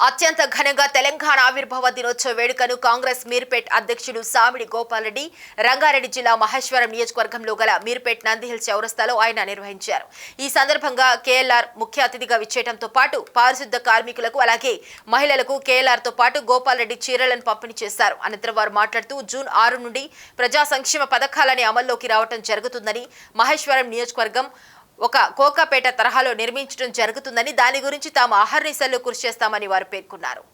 అత్యంత ఘనంగా తెలంగాణ ఆవిర్భావ దినోత్సవ వేడుకను కాంగ్రెస్ మీర్పేట్ అధ్యక్షుడు సామిడి గోపాల్ రెడ్డి రంగారెడ్డి జిల్లా మహేశ్వరం నియోజకవర్గంలో గల మీర్పేట్ నందిహిల్స్ చౌరస్తాలో ఆయన నిర్వహించారు. ఈ సందర్భంగా కేఎల్ఆర్ ముఖ్య అతిథిగా విచ్చేయడంతో పాటు పారిశుద్ధ కార్మికులకు అలాగే మహిళలకు కేఎల్ఆర్ తో పాటు గోపాల్ రెడ్డి చీరలను పంపిణీ చేశారు. అనంతరం వారు మాట్లాడుతూ జూన్ 6 నుండి ప్రజా సంక్షేమ పథకాలని అమల్లోకి రావడం జరుగుతుందని, మహేశ్వరం నియోజకవర్గం ఒక కోకాపేట తరహాలో నిర్మించడం జరుగుతుందని, దాని గురించి తాము అహర్నిశలు కృషి చేస్తామని వారు పేర్కొన్నారు.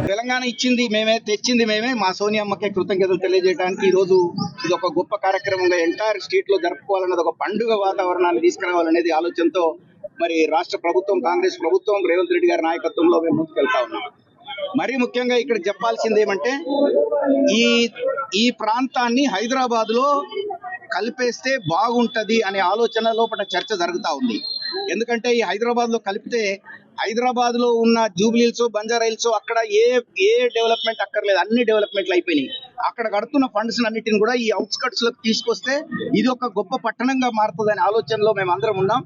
తెలంగాణ ఇచ్చింది మేమే, తెచ్చింది మేమే. మా సోనియమ్మకే కృతజ్ఞతలు తెలియజేయడానికి ఈ రోజు ఇది ఒక గొప్ప కార్యక్రమంగా ఎంటైర్ స్టేట్ లో జరుపుకోవాలన్నది, ఒక పండుగ వాతావరణాన్ని తీసుకురావాలనేది ఆలోచనతో మరి రాష్ట్ర ప్రభుత్వం, కాంగ్రెస్ ప్రభుత్వం, రేవంత్ రెడ్డి గారి నాయకత్వంలో మేము ముందుకెళ్తా ఉన్నాం. మరీ ముఖ్యంగా ఇక్కడ చెప్పాల్సింది ఏమంటే, ఈ ప్రాంతాన్ని హైదరాబాద్ లో కలిపేస్తే బాగుంటది అనే ఆలోచన లోపల చర్చ జరుగుతూ ఉంది. ఎందుకంటే ఈ హైదరాబాద్ లో కలిపితే హైదరాబాద్ లో ఉన్న జూబ్లీహిల్స్, బంజారా హిల్స్ అక్కడ ఏ డెవలప్మెంట్ అక్కర్లేదు, అన్ని డెవలప్మెంట్లు అయిపోయినాయి. అక్కడ కడుతున్న ఫండ్స్ అన్నిటిని కూడా ఈ అవుట్స్కట్స్ లోకి తీసుకొస్తే ఇది ఒక గొప్ప పట్టణంగా మారుతుంది అనే ఆలోచనలో మేము అందరం ఉన్నాం.